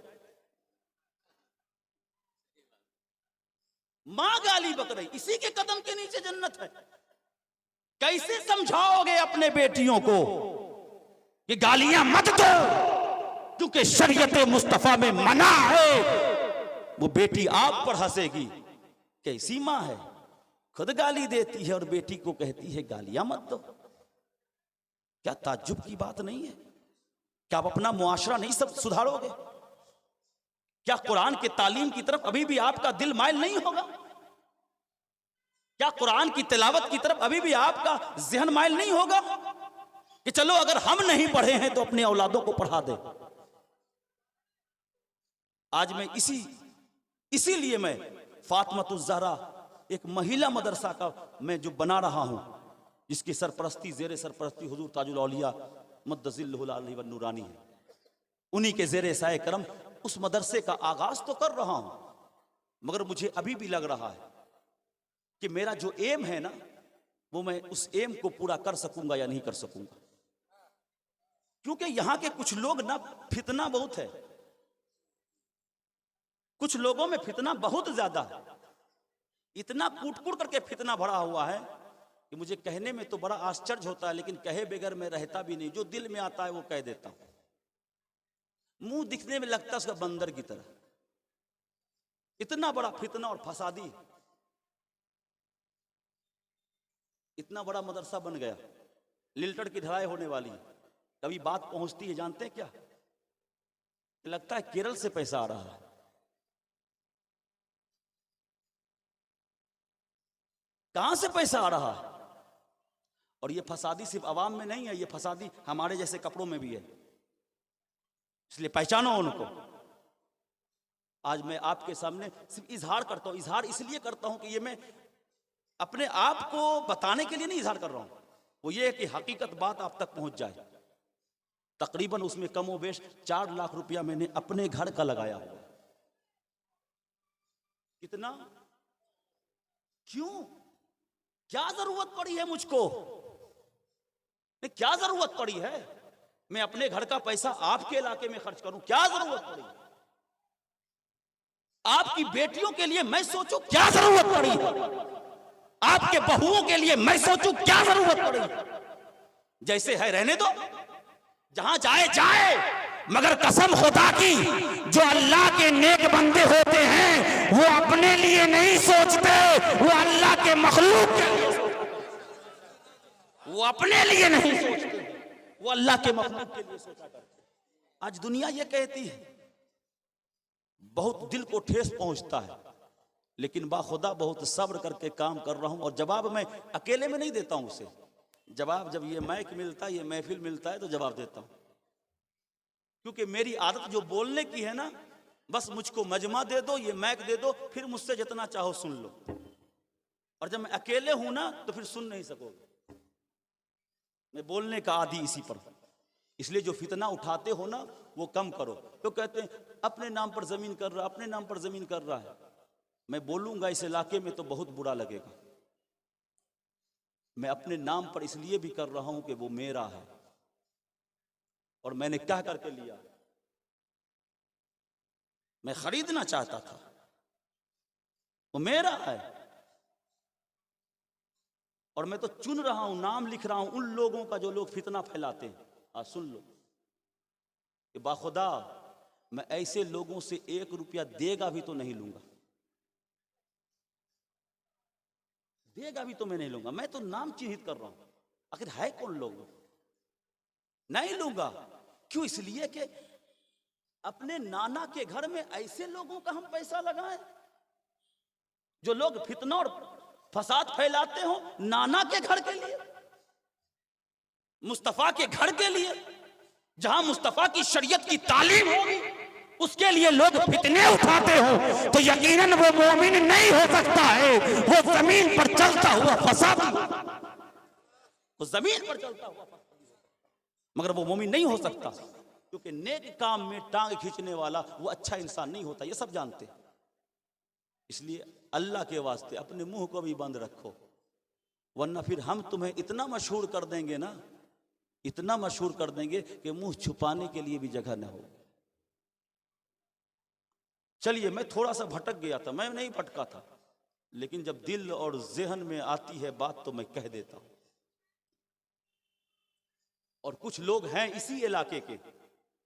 मां गाली बक रही, इसी के कदम के नीचे जन्नत है। कैसे समझाओगे अपने बेटियों को कि गालियां मत दो, क्योंकि शरीयत मुस्तफा में मना है। वो बेटी आप पर हंसेगी, कैसी मां है, खुद गाली देती है और बेटी को कहती है गालियां मत दो। क्या ताज्जुब की बात नहीं है? क्या आप अपना मुआशरा नहीं सब सुधारोगे? क्या कुरान के तालीम की तरफ अभी भी आपका दिल माइल नहीं होगा? क्या कुरान की तिलावत की तरफ अभी भी आपका जहन माइल नहीं होगा कि चलो अगर हम नहीं पढ़े हैं तो अपने औलादों को पढ़ा दे? आज मैं इसीलिए मैं फातिमातुज़ ज़हरा एक महिला मदरसा का मैं जो बना रहा हूं, जिसकी सरपरस्ती जेर सरपरस्ती हुजूर ताजुल औलिया मद्दज़िल्लुहुल आली व नूरानी है, उन्हीं के जेर साए करम उस मदरसे का आगाज तो कर रहा हूं। मगर मुझे अभी भी लग रहा है कि मेरा जो एम है ना, वो मैं उस एम को पूरा कर सकूंगा या नहीं कर सकूंगा। क्योंकि यहां के कुछ लोग ना, फितना बहुत है, कुछ लोगों में फितना बहुत ज्यादा है। इतना कूट करके फितना भरा हुआ है कि मुझे कहने में तो बड़ा आश्चर्य होता है, लेकिन कहे बगैर मैं रहता भी नहीं। जो दिल में आता है वो कह देता हूं। मुंह दिखने में लगता है उसका बंदर की तरह। इतना बड़ा फितना और फसादी, इतना बड़ा मदरसा बन गया, लिल्टन की ढलाई होने वाली है। कभी बात पहुंचती है, जानते हैं क्या, लगता है केरल से पैसा आ रहा है। कहां से पैसा आ रहा है? और ये फसादी सिर्फ अवाम में नहीं है, ये फसादी हमारे जैसे कपड़ों में भी है। इसलिए पहचानो उनको। आज मैं आपके सामने सिर्फ इजहार करता हूं। इजहार इसलिए करता हूं कि ये मैं अपने आप को बताने के लिए नहीं इजहार कर रहा हूं, वो ये है कि हकीकत बात आप तक पहुंच जाए। तकरीबन उसमें कम व बेश 4 लाख रुपया मैंने अपने घर का लगाया हुआ। कितना? क्यों? क्या जरूरत पड़ी है मुझको? क्या जरूरत पड़ी है मैं अपने घर का पैसा आपके इलाके में खर्च करूं? क्या जरूरत पड़ी? आपकी बेटियों के लिए मैं सोचूं, क्या जरूरत पड़ी? आपके बहुओं के लिए मैं सोचूं, क्या जरूरत पड़ी? जैसे है रहने दो, जहां जाए जाए। मगर कसम खुदा की, जो अल्लाह के नेक बंदे होते हैं वो अपने लिए नहीं सोचते, वो अल्लाह के मखलूक के लिए सोचते। वो अपने लिए नहीं सोचते, वो अल्लाह के मखलूक के लिए सोचा करते। आज दुनिया ये कहती है, बहुत दिल को ठेस पहुंचता है, लेकिन बाखुदा बहुत सब्र करके काम कर रहा हूं। और जवाब मैं अकेले में नहीं देता हूं उसे, जवाब जब ये माइक मिलता है, ये महफिल मिलता है, तो जवाब देता हूं। क्योंकि मेरी आदत जो बोलने की है ना, बस मुझको मजमा दे दो, ये माइक दे दो, फिर मुझसे जितना चाहो सुन लो। और जब मैं अकेले हूं ना तो फिर सुन नहीं सकोगे। मैं बोलने का आदी इसी पर। इसलिए जो फितना उठाते हो ना वो कम करो। तो कहते हैं अपने नाम पर जमीन कर रहा, अपने नाम पर जमीन कर रहा है। मैं बोलूंगा इस इलाके में तो बहुत बुरा लगेगा। मैं अपने नाम पर इसलिए भी कर रहा हूं कि वो मेरा है और मैंने कह करके लिया। मैं खरीदना चाहता था, वो मेरा है। और मैं तो चुन रहा हूं, नाम लिख रहा हूं उन लोगों का जो लोग फितना फैलाते हैं। आज सुन लो कि बाखुदा मैं ऐसे लोगों से 1 रुपया देगा भी तो नहीं लूंगा, देगा भी तो मैं नहीं लूंगा। मैं तो नाम चिन्हित कर रहा हूं, आखिर है कौन लोग, नहीं लूंगा। क्यों? इसलिए कि अपने नाना के घर में ऐसे लोगों का हम पैसा लगाएं जो लोग फितना और फसाद फैलाते हो नाना के घर के लिए, मुस्तफा के घर के लिए, जहां मुस्तफा की शरीयत की तालीम होगी उसके लिए लोग फितने उठाते हो तो यकीनन वो मोमिन नहीं हो सकता है। वो जमीन पर चलता हुआ फसादी, वो जमीन पर चलता हुआ फसादी, मगर वो मोमिन नहीं हो सकता, क्योंकि नेक काम में टांग खींचने वाला वो अच्छा इंसान नहीं होता, ये सब जानते हैं। इसलिए अल्लाह के वास्ते अपने मुंह को भी बंद रखो, वरना फिर हम तुम्हें इतना मशहूर कर देंगे ना, इतना मशहूर कर देंगे कि मुंह छुपाने के लिए भी जगह न हो। चलिए, मैं थोड़ा सा भटक गया था, मैं नहीं भटका था, लेकिन जब दिल और ज़हन में आती है बात तो मैं कह देता हूं। और कुछ लोग हैं इसी इलाके के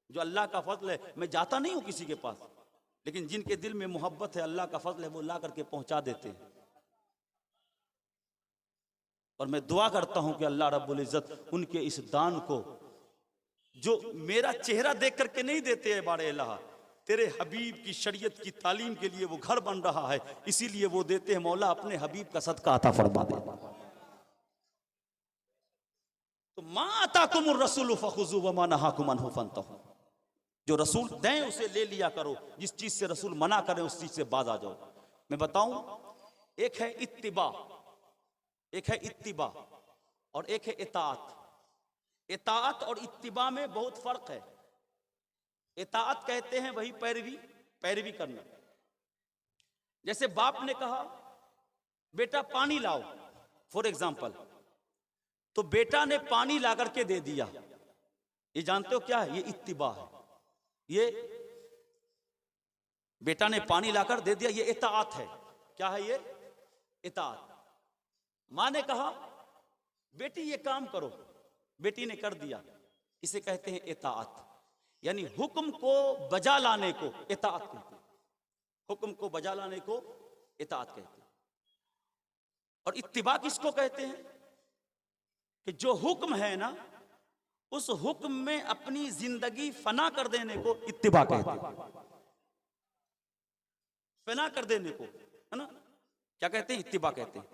जो अल्लाह का फजल है, मैं जाता नहीं हूं किसी के पास, लेकिन जिनके दिल में मोहब्बत है, अल्लाह का फजल है, वो ला करके पहुंचा देते हैं। और मैं दुआ करता हूं कि अल्लाह रब्बुल इज्जत उनके इस दान को, जो मेरा चेहरा देख करके नहीं देते हैं, बारे अल्लाह तेरे हबीब की शरीयत की तालीम के लिए वो घर बन रहा है इसीलिए वो देते हैं, मौला अपने हबीब का सदका अता फरमा दे। तो मा अताकुमुर रसूल फखुजू व मा नहाकुम अन्हु फंतहू, जो रसूल दें उसे ले लिया करो, जिस चीज से रसूल मना करें उस चीज से बाज आ जाओ। मैं बताऊं, एक है इत्तिबा, एक है इत्तिबा और एक है इताअत। इताअत और इत्तिबा में बहुत फर्क है। इताअत कहते हैं वही पैरवी करना। जैसे बाप ने कहा बेटा पानी लाओ, फॉर एग्जाम्पल, तो बेटा ने पानी ला करके दे दिया, ये जानते हो क्या है? ये इत्तिबा है। ये बेटा ने पानी लाकर दे दिया, ये इताअत है। क्या है ये? इताअत। मां ने कहा बेटी ये काम करो, बेटी ने कर दिया, इसे कहते हैं इताअत। यानी हुक्म को बजा लाने को इताअत कहते हैं, हुक्म को बजा लाने को इताअत कहते हैं। और इत्तिबा किसको कहते हैं? कि जो हुक्म है ना, उस हुक्म में अपनी जिंदगी फना कर देने को इत्तिबा कहते हैं। फना कर देने को, है ना, क्या कहते हैं? इत्तिबा कहते हैं।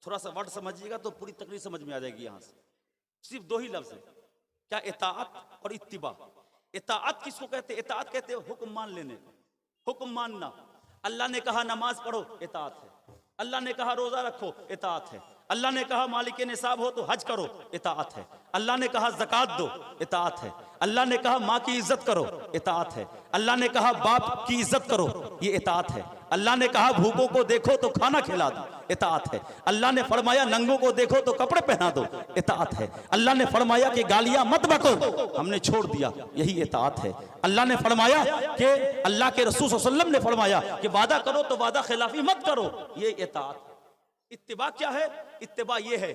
थोड़ा सा वर्ड समझिएगा तो पूरी तकरीर समझ में आ जाएगी। यहां से सिर्फ 2 ही लफ्ज है, क्या? इताअत और इत्तिबा। इताअत किसको कहते हैं? इताअत कहते हैं हुक्म मान लेने को, हुक्म मानना। अल्लाह ने कहा नमाज पढ़ो, इताअत है। अल्लाह ने कहा रोजा रखो, इताअत है। अल्लाह ने कहा मालिक निसाब हो तो हज करो, इताअत है। अल्लाह ने कहा ज़कात दो, इताअत है। अल्लाह ने कहा माँ की इज्जत करो, इताअत है। अल्लाह ने कहा बाप की इज्जत करो, ये इताअत है। अल्लाह ने कहा भूखों को देखो तो खाना खिला दो, इताअत है। अल्लाह ने फरमाया नंगों को देखो तो कपड़े पहना दो, इताअत है। अल्लाह ने फरमाया कि गालियां मत बको, हमने छोड़ दिया, यही इताअत है। अल्लाह ने फरमाया कि अल्लाह के रसूल सल्लल्लाहु अलैहि वसल्लम ने फरमाया कि वादा करो तो वादा खिलाफी मत करो, ये इताअत। इत्तिबा क्या है? इत्तिबा ये है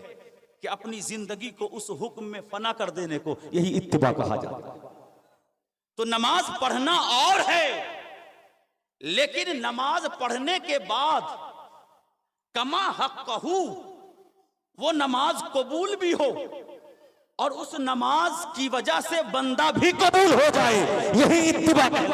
कि अपनी जिंदगी को उस हुक्म में फना कर देने को, यही इत्तिबा कहा जाता है। तो नमाज पढ़ना और है, लेकिन नमाज पढ़ने के बाद कमा हक़्क़हू, वो नमाज कबूल भी हो और उस नमाज की वजह से बंदा भी कबूल हो जाए, यही इत्तिबा है।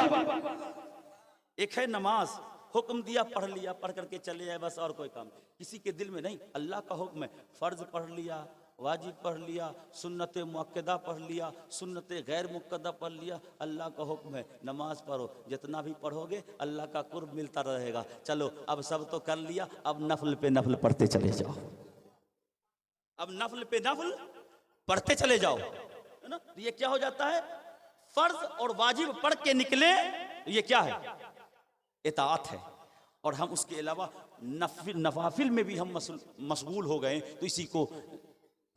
एक है नमाज, हुक्म दिया पढ़ लिया, पढ़ करके चले जाए बस, और कोई काम किसी के दिल में नहीं। अल्लाह का हुक्म है, फर्ज पढ़ लिया, वाजिब पढ़ लिया, सुन्नत मुअक्कदा पढ़ लिया, सुन्नत गैर मुअक्कदा पढ़ लिया। अल्लाह का हुक्म है नमाज पढ़ो, जितना भी पढ़ोगे अल्लाह का कुर्ब मिलता रहेगा। चलो अब सब तो कर लिया, अब नफल पे नफल पढ़ते चले जाओ, अब नफल पे नफल पढ़ते चले जाओ, है ना। ये क्या हो जाता है? फर्ज और वाजिब पढ़ के निकले, ये क्या है? इताअत है। और हम उसके अलावा नवाफिल में भी हम मशगूल हो गए, तो इसी को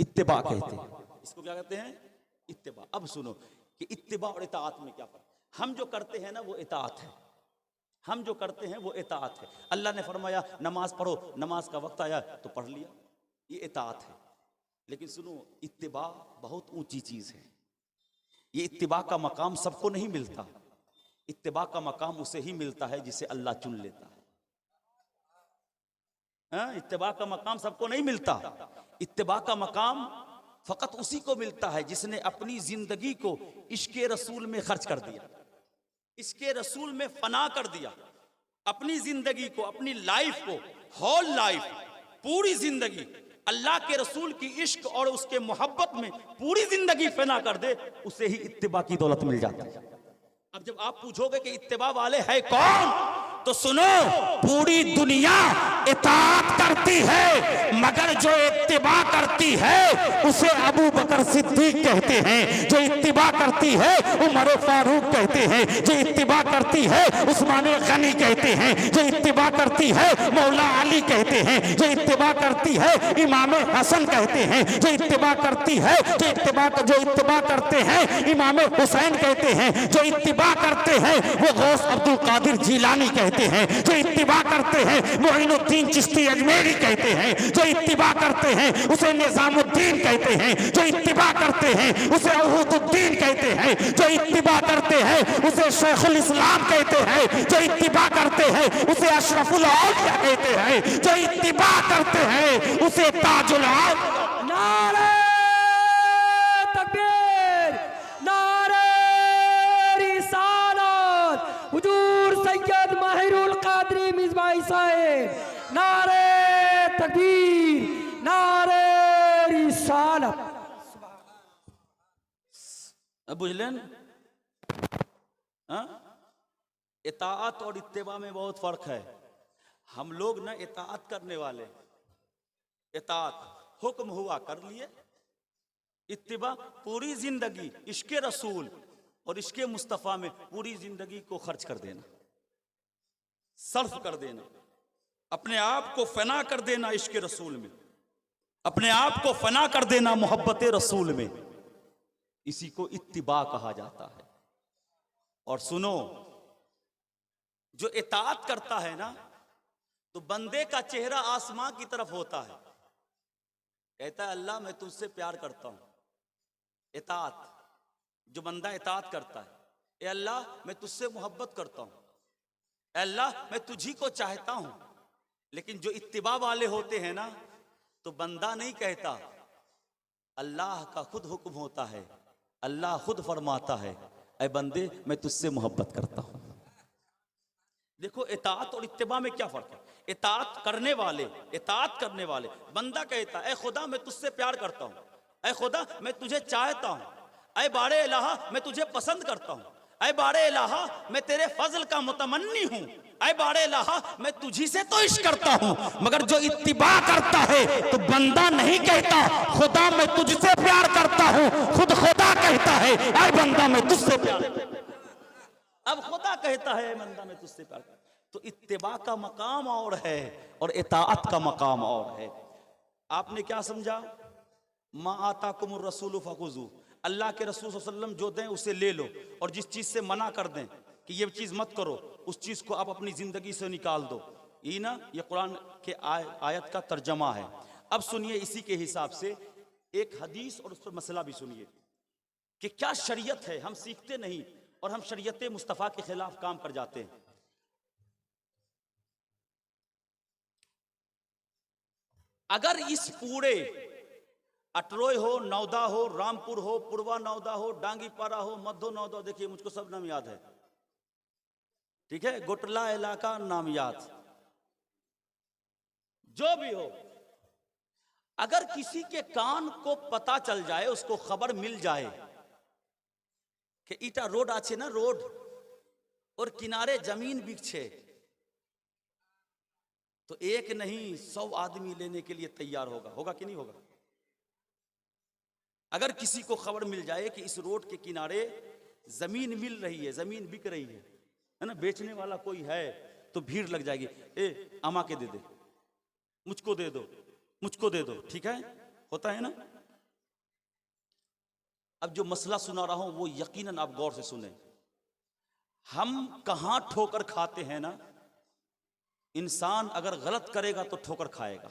इत्तिबा कहते हैं। इसको क्या कहते हैं? इत्तिबा। अब सुनो कि इत्तिबा और इताअत में क्या फर्क। हम जो करते हैं ना वो इताअत है, हम जो करते हैं वो इताअत है। अल्लाह ने फरमाया नमाज पढ़ो, नमाज का वक्त आया तो पढ़ लिया, ये इताअत है। लेकिन सुनो, इत्तिबा बहुत ऊंची चीज है। ये इत्तिबा का मकाम सबको नहीं मिलता। इत्तिबा का मकाम उसे ही मिलता है जिसे अल्लाह चुन लेता है। इत्तिबा का मकाम सबको नहीं मिलता। इत्तिबा का मकाम फकत उसी को मिलता है जिसने अपनी जिंदगी को इश्क़े रसूल में खर्च कर दिया, इश्क़े रसूल में फना कर दिया। अपनी जिंदगी को, अपनी लाइफ को, होल लाइफ, पूरी जिंदगी अल्लाह के रसूल की इश्क और उसके मोहब्बत में पूरी जिंदगी फना कर दे, उसे ही इत्तिबा की दौलत मिल जाती है। अब जब आप पूछोगे कि इत्तिबा वाले है कौन, तो सुनो, पूरी दुनिया इताअत करती है, मगर जो इत्तिबा करती है उसे अबू बकर सिद्दीक कहते हैं, जो इत्तिबा करती है उमर फारूक कहते हैं, जो इत्तिबा करती है उस्मान गनी कहते हैं, जो इत्तिबा करती है मौला अली कहते हैं, जो इत्तिबा करती है इमाम हसन कहते हैं, जो इत्तिबा करती है, जो इत्तिबा करते हैं इमाम हुसैन कहते हैं, जो इत्तिबा करते हैं वो गौस अब्दुल कादिर जिलानी कहते हैं, जो इत्तिबा करते हैं मोइनुद्दीन चिश्ती अजमेरी कहते हैं, जो इत्तिबा करते हैं उसे निजामुद्दीन कहते हैं, जो इत्तिबा करते हैं उसे अहूदुद्दीन कहते हैं, जो इत्तिबा करते हैं उसे शेखुल इस्लाम कहते हैं, जो इत्तिबा करते हैं उसे अशरफुल औलिया कहते हैं, जो इत्तिबा करते हैं उसे ताजुल औलिया। नारे तकबीर, नारे रिसालत, हुजूर सैयद माहिरुल कादरी मिसबाही साहब, नारे तकबीर, नारे रिसालत। अब बुझलेन, इताअत और इत्तिबा में बहुत फर्क है। हम लोग ना इताअत करने वाले, इताअत हुक्म हुआ कर लिए, इत्तिबा पूरी जिंदगी इश्क़े रसूल और इश्क़े मुस्तफ़ा में पूरी जिंदगी को खर्च कर देना, सर्फ कर देना, अपने आप को फना कर देना इश्क़े रसूल में, अपने आप को फना कर देना मोहब्बत रसूल में, इसी को इत्तिबा कहा जाता है। और सुनो, जो इताअत करता है ना, तो बंदे का चेहरा आसमां की तरफ होता है, कहता है अल्लाह मैं तुझसे प्यार करता हूं। इताअत, जो बंदा इताअत करता है, ए अल्लाह मैं तुझसे मोहब्बत करता हूं, ए अल्लाह मैं तुझी को चाहता हूं। लेकिन जो इत्तिबा वाले होते हैं ना, तो बंदा नहीं कहता, अल्लाह का खुद हुक्म होता है, अल्लाह खुद फरमाता है, ऐ बंदे मैं तुझसे मोहब्बत करता हूं। देखो इताअत और इत्तिबा में क्या फर्क है। इताअत करने वाले बंदा कहता है, ऐ खुदा मैं तुझसे प्यार करता हूं, ऐ खुदा मैं तुझे चाहता हूं, ऐ बारे इलाहा मैं तुझे पसंद करता हूं, ऐ बारे इलाहा मैं तेरे फजल का मुतमन्नी हूं, ऐ बारे इलाहा मैं तुझी से तो इश्क करता हूं। मगर जो इत्तिबा करता है तो बंदा नहीं कहता खुदा मैं तुझसे प्यार करता हूं, खुद खुदा कहता है ऐ बंदा मैं तुझसे प्यार करता हूं। अब खुदा कहता है बंदा मैं तुझसे प्यार करता हूं। तो इत्तिबा का मकाम और है और इताअत का मकाम और है। आपने क्या समझा, मा आताकुमुर रसूलु फखुजू, अल्लाह के रसूल सल्लल्लाहु अलैहि वसल्लम जो दें उसे ले लो, और जिस चीज से मना कर दें कि ये चीज मत करो, उस चीज को आप अपनी जिंदगी से निकाल दो। ये ना, ये कुरान के आयत का तर्जमा है। अब सुनिए, इसी के हिसाब से एक हदीस और उस पर मसला भी सुनिए कि क्या शरीयत है। हम सीखते नहीं और हम शरीयत मुस्तफ़ा के खिलाफ काम कर जाते हैं। अगर इस पूरे अटरोय हो, नौदा हो, रामपुर हो, पूर्वा नौदा हो, डांगीपारा हो, मध्य नौदा, देखिए मुझको सब नाम याद है, ठीक है, गोटला इलाका नाम याद, जो भी हो, अगर किसी के कान को पता चल जाए, उसको खबर मिल जाए कि इटा रोड आछे ना, रोड और किनारे जमीन बिछे, तो एक नहीं 100 आदमी लेने के लिए तैयार होगा कि नहीं होगा। अगर किसी को खबर मिल जाए कि इस रोड के किनारे जमीन मिल रही है, जमीन बिक रही है ना, बेचने वाला कोई है, तो भीड़ लग जाएगी, ए अमा के दे दे, मुझको दे दो, मुझको दे दो, ठीक है, होता है ना। अब जो मसला सुना रहा हूं वो यकीनन आप गौर से सुने। हम कहां ठोकर खाते हैं ना, इंसान अगर गलत करेगा तो ठोकर खाएगा,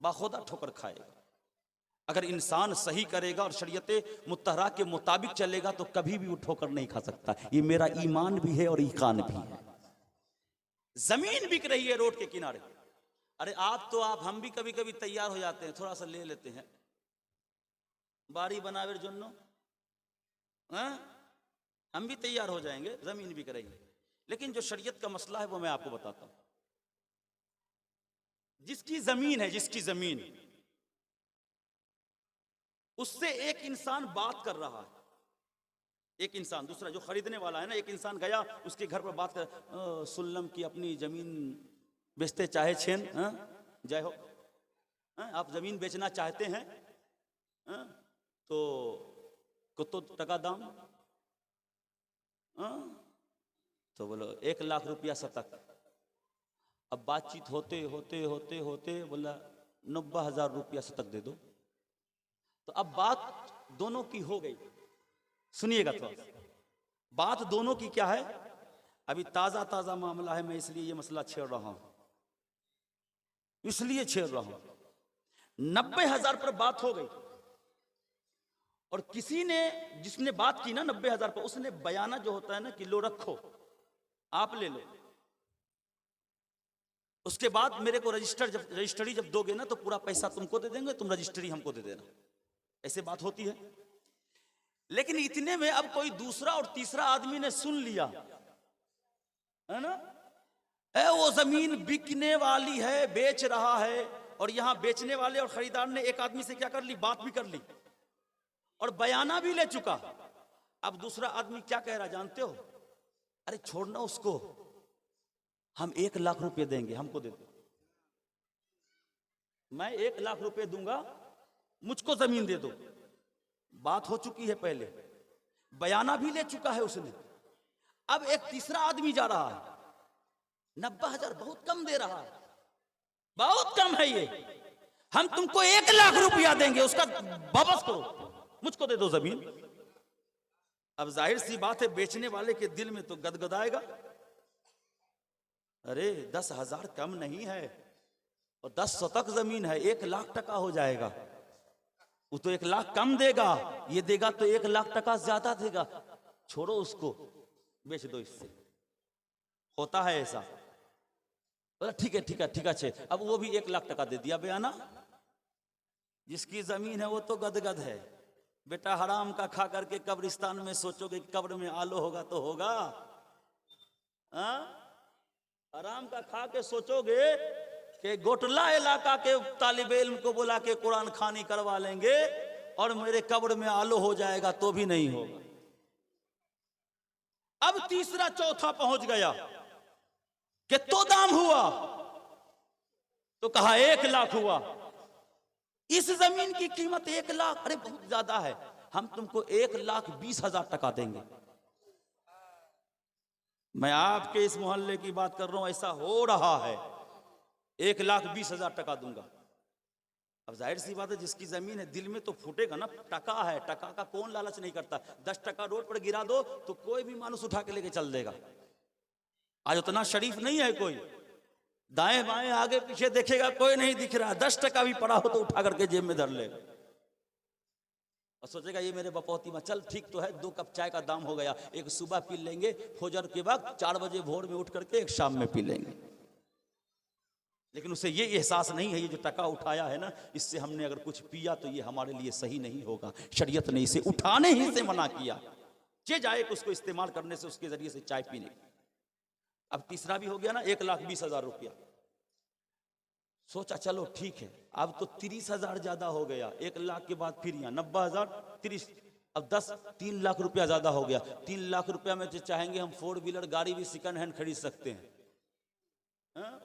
बाखुदा ठोकर खाएगा। अगर इंसान सही करेगा और शरीयत मुत्तहरा के मुताबिक चलेगा तो कभी भी वो ठोकर नहीं खा सकता। ये मेरा ईमान भी है और ईकान भी है। जमीन बिक रही है रोड के किनारे। अरे हम भी कभी कभी तैयार हो जाते हैं, थोड़ा सा ले लेते हैं, बारी बनावे जोनो, हम भी तैयार हो जाएंगे, जमीन बिक रही है। लेकिन जो शरीयत का मसला है वो मैं आपको बताता हूं। जिसकी जमीन है, जिसकी जमीन, उससे एक इंसान बात कर रहा है, एक इंसान, दूसरा जो खरीदने वाला है ना, एक इंसान गया उसके घर पर बात कर, सुल्लम की अपनी जमीन बेचते चाहे छेन, जय हो, आप जमीन बेचना चाहते हैं तो कुत्तो टका दाम, तो बोलो 1 लाख रुपया शतक। अब बातचीत होते होते होते होते बोला 90,000 रुपया शतक दे दो। तो अब बात दोनों की हो गई। सुनिएगा थोड़ा, बात दोनों की क्या है, अभी ताजा ताजा मामला है, मैं इसलिए ये मसला छेड़ रहा हूं, इसलिए छेड़ रहा हूं। 90,000 पर बात हो गई और किसी ने, जिसने बात की ना 90,000 पर, उसने बयाना जो होता है ना कि लो रखो, आप ले लो, उसके बाद मेरे को रजिस्ट्री जब दोगे ना तो पूरा पैसा तुमको दे देंगे, तुम रजिस्ट्री हमको दे देना। ऐसे बात होती है। लेकिन इतने में अब कोई दूसरा और तीसरा आदमी ने सुन लिया, है ना, वो जमीन बिकने वाली है, बेच रहा है, और यहां बेचने वाले और खरीदार ने एक आदमी से क्या कर ली, बात भी कर ली और बयाना भी ले चुका। अब दूसरा आदमी क्या कह रहा जानते हो, अरे छोड़ना उसको, हम 1 लाख रुपए देंगे, हमको दे दो, मैं 1 लाख रुपए दूंगा, मुझको जमीन दे दो। बात हो चुकी है पहले, बयाना भी ले चुका है उसने। अब एक तीसरा आदमी जा रहा है, 90,000 बहुत कम दे रहा है, बहुत कम है ये, हम तुमको 1 लाख रुपया देंगे, उसका वापस करो, मुझको दे दो जमीन। अब जाहिर सी बात है बेचने वाले के दिल में तो गदगदाएगा, अरे 10,000 कम नहीं है और 10 शतक जमीन है, 1 लाख टका हो जाएगा, वो तो 1 लाख कम देगा, ये देगा तो 1 लाख टका ज्यादा देगा, छोड़ो उसको, बेच दो इससे। होता है ऐसा, बोला ठीक है ठीक है ठीक है। अब वो भी 1 लाख टका दे दिया बयाना। जिसकी जमीन है वो तो गदगद है। बेटा हराम का खा करके कब्रिस्तान में सोचोगे कि कब्र में आलो होगा तो होगा, हराम का खा के सोचोगे कि गोटला इलाका के तालिब इल्म को बुला के कुरान खानी करवा लेंगे और मेरे कब्र में आलो हो जाएगा, तो भी नहीं होगा। अब तीसरा चौथा पहुंच गया कि तो दाम हुआ, तो कहा 1 लाख हुआ। इस जमीन की कीमत 1 लाख, अरे बहुत ज्यादा है, हम तुमको 1,20,000 टका देंगे। मैं आपके इस मोहल्ले की बात कर रहा हूं, ऐसा हो रहा है, 1,20,000 टका दूंगा। अब जाहिर सी बात है जिसकी जमीन है दिल में तो फूटेगा ना, टका है, टका का कौन लालच नहीं करता। 10 टका रोड पर गिरा दो तो कोई भी मानुस उठा के लेके चल देगा। आज उतना शरीफ नहीं है कोई, दाएं बाएं आगे पीछे देखेगा कोई नहीं दिख रहा, 10 टका भी पड़ा हो तो उठा करके जेब में धर लेगा और सोचेगा ये मेरे बपौती में, चल ठीक तो है, 2 कप चाय का दाम हो गया, एक सुबह पी लेंगे फजर के वक्त, 4 बजे भोर में उठ करके एक शाम में पी लेंगे। लेकिन उसे ये एहसास नहीं है ये जो टका उठाया है ना, इससे हमने अगर कुछ पिया तो ये हमारे लिए सही नहीं होगा, शरीयत ने इसे उठाने ही से मना किया, चे जाए उसको इस्तेमाल करने से, उसके जरिए से चाय पीने। अब तीसरा भी हो गया ना, 1,20,000 रुपया। सोचा चलो ठीक है, अब तो 30,000 ज्यादा हो गया, 1 लाख के बाद फिर यहाँ 90,000, 30, अब 3 लाख रुपया ज्यादा हो गया। 3 लाख रुपया में चाहेंगे हम 4 व्हीलर गाड़ी भी सेकंड हैंड खरीद सकते हैं,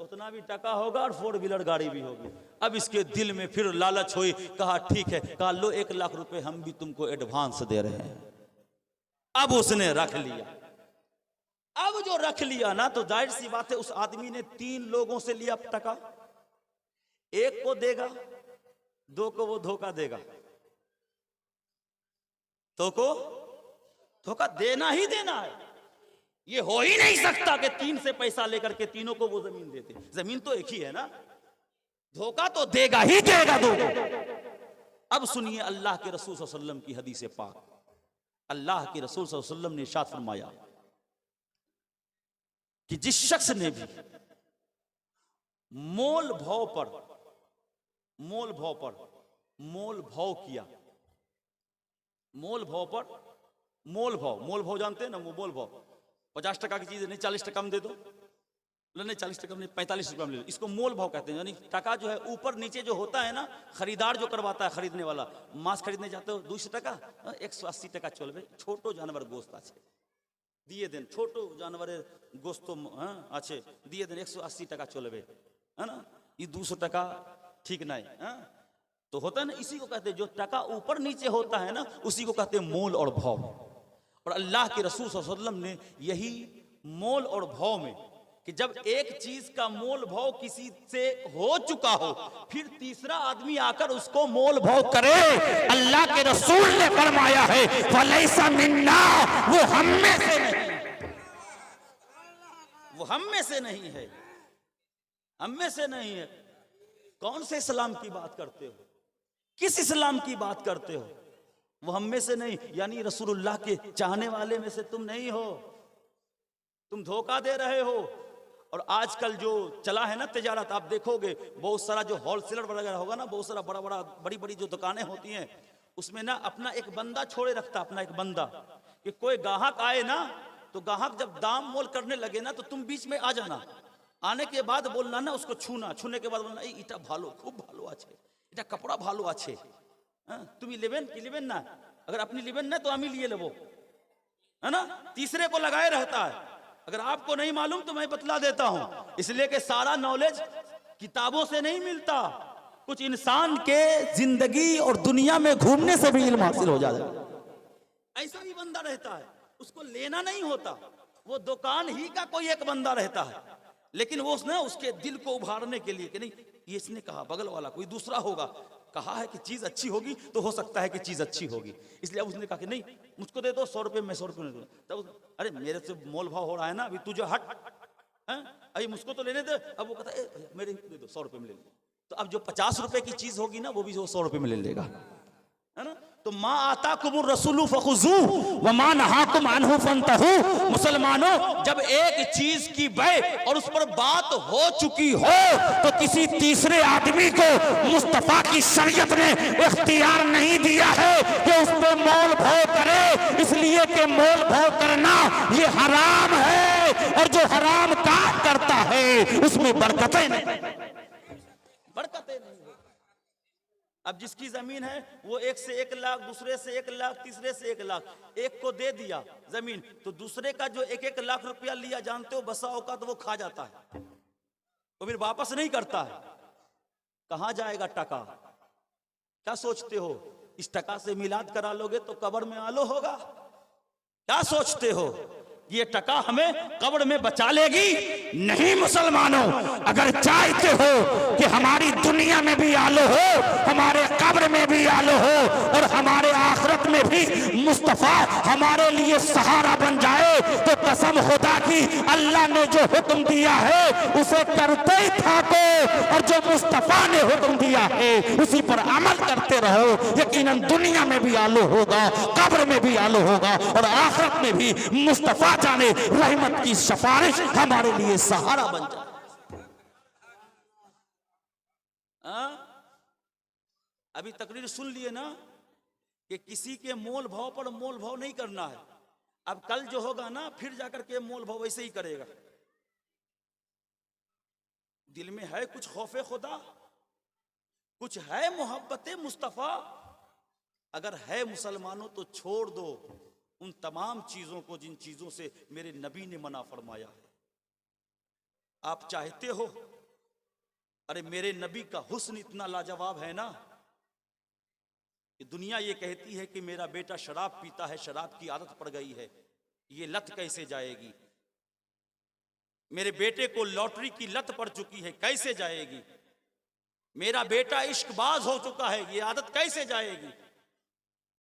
उतना भी टका होगा और 4 व्हीलर गाड़ी भी होगी। अब इसके दिल में फिर लालच हुई, कहा ठीक है, कहा लो 1 लाख रुपए हम भी तुमको एडवांस दे रहे हैं। अब उसने रख लिया। अब जो रख लिया ना, तो जाहिर सी बात है उस आदमी ने 3 लोगों से लिया टका, 1 को देगा, 2 को वो धोखा देगा, तो को धोखा देना ही देना है। ये हो ही नहीं सकता कि 3 से पैसा लेकर के तीनों को वो जमीन देते, जमीन तो एक ही है ना, धोखा तो देगा ही देगा 2 को। अब सुनिए अल्लाह के रसूल सल्लल्लाहु अलैहि वसल्लम की हदीस पाक। अल्लाह के रसूल सल्लल्लाहु अलैहि वसल्लम ने इरशाद फरमाया कि जिस शख्स ने भी मोल भाव किया, मोल भाव जानते हैं ना, मोल भाव 50 टका की चीज नहीं 40 टका में दे दो, नहीं 40 टका में 45 रुपया में ले लो, इसको मोल भाव कहते हैं। यानी टका जो है ऊपर नीचे जो होता है ना, खरीदार जो करवाता है, खरीदने वाला, मांस खरीदने जाते हो 200 टका 180 टका चलबे, छोटो जानवर गोश्त আছে दिए देन, छोटो जानवर गोश्त আছে दिए देन 180 टका चलबे, है ना, ये 200 टका ठीक नहीं तो होता है ना। इसी को कहते हैं, जो टका ऊपर नीचे होता है ना, उसी को कहते हैं मोल और भाव। और अल्लाह के रसूल सल्लल्लाहु अलैहि वसल्लम ने यही मोल और भाव में कि जब एक चीज का मोल भाव किसी से हो चुका हो, फिर तीसरा आदमी आकर उसको मोल भाव करे, अल्लाह के रसूल ने फरमाया है फलैसा मिन्ना, वो हम में से नहीं, वो हम में से नहीं है, हम में से नहीं है। कौन से इस्लाम की बात करते हो, किस इस्लाम की बात करते हो? वो हम में से नहीं, यानी रसूलुल्लाह के चाहने वाले में से तुम नहीं हो, तुम धोखा दे रहे हो। और आजकल जो चला है ना तिजारत, आप देखोगे बहुत सारा जो होलसेलर वगैरह होगा ना, बहुत सारा बड़ी बड़ी जो दुकानें होती हैं, उसमें ना अपना एक बंदा छोड़े रखता, अपना एक बंदा, कि कोई ग्राहक आए ना, तो ग्राहक जब दाम मोल करने लगे ना, तो तुम बीच में आ जाना, आने के बाद बोलना ना, उसको छूने के बाद बोलना इटा भालो, खूब भालो आछे, इटा कपड़ा भालो आछे, तुम लेबेन ना, अगर अपनी लेबेन ना तो हम ही लिए लेबो, है ना, तीसरे को लगाए रहता है। अगर आपको नहीं मालूम तो मैं बतला देता हूं, इसलिए कि सारा नॉलेज किताबों से नहीं मिलता, कुछ इंसान के जिंदगी और दुनिया में घूमने से भी इल्म हासिल हो जाता है। ऐसा ही बंदा रहता है, उसको लेना नहीं होता, वो दुकान ही का कोई एक बंदा रहता है, लेकिन वो उसके दिल को उभारने के लिए कि नहीं ये इसने कहा, बगल वाला कोई दूसरा होगा कहा है कि चीज अच्छी होगी, तो हो सकता है कि चीज अच्छी होगी, इसलिए अब उसने कहा कि नहीं मुझको दे दो 100 रुपये में 100 रुपये में दो, तब अरे मेरे से मोल भाव हो रहा है ना, अभी तू जो हट है अभी मुझको तो लेने दे, अब वो कहता है मेरे दे दो 100 रुपये में ले लो, तो अब जो 50 रुपए की चीज होगी ना, वो भी 100 रुपये में ले लेगा, है ना। तो मा आता कुमुर रसूलु फखुजू व मा नहाकुम अन्हु फंतहू। मुसलमानों, जब एक चीज की बय और उस पर बात हो चुकी हो, तो किसी तीसरे आदमी को मुस्तफा की शरीयत ने इख्तियार नहीं दिया है कि उस पर मोल भाव करे, इसलिए कि मोल भाव करना ये हराम है, और जो हराम काम करता है उसमें बरकतें नहीं, बरकतें नहीं। अब जिसकी जमीन है वो 1 से 1 लाख, दूसरे से 1 लाख, तीसरे से 1 लाख, एक को दे दिया जमीन, तो दूसरे का जो 1-1 लाख रुपया लिया, जानते हो बसा होगा तो वो खा जाता है, तो फिर वापस नहीं करता है। कहां जाएगा टका? क्या सोचते हो इस टका से मिलाद करा लोगे तो कब्र में आलो होगा? क्या सोचते हो ये टका हमें कब्र में बचा लेगी? नहीं मुसलमानों, अगर चाहते हो कि हमारी दुनिया में भी आलो हो, हमारे कब्र में भी आलो हो, और हमारे आखिरत में भी मुस्तफा हमारे लिए सहारा बन जाए, तो कसम खुदा की अल्लाह ने जो हुक्म दिया है उसे करते ही थाको, और जो मुस्तफा ने हुक्म दिया है उसी पर अमल करते रहो। यकीनन दुनिया में भी आलो होगा, कब्र में भी आलो होगा, और आखिरत में भी मुस्तफा जाने रहमत की सिफारिश हमारे लिए सहारा बन जाए। अभी तकरीर सुन लिए ना कि किसी के मोल भाव पर मोल भाव नहीं करना है। अब कल जो होगा ना, फिर जाकर के मोल भाव वैसे ही करेगा। दिल में है कुछ खौफे खुदा, कुछ है मोहब्बत मुस्तफा? अगर है मुसलमानों तो छोड़ दो उन तमाम चीजों को जिन चीजों से मेरे नबी ने मना फरमाया है। आप चाहते हो, अरे मेरे नबी का हुस्न इतना लाजवाब है ना कि दुनिया ये कहती है कि मेरा बेटा शराब पीता है, शराब की आदत पड़ गई है, ये लत कैसे जाएगी? मेरे बेटे को लॉटरी की लत पड़ चुकी है, कैसे जाएगी? मेरा बेटा इश्कबाज हो चुका है, ये आदत कैसे जाएगी?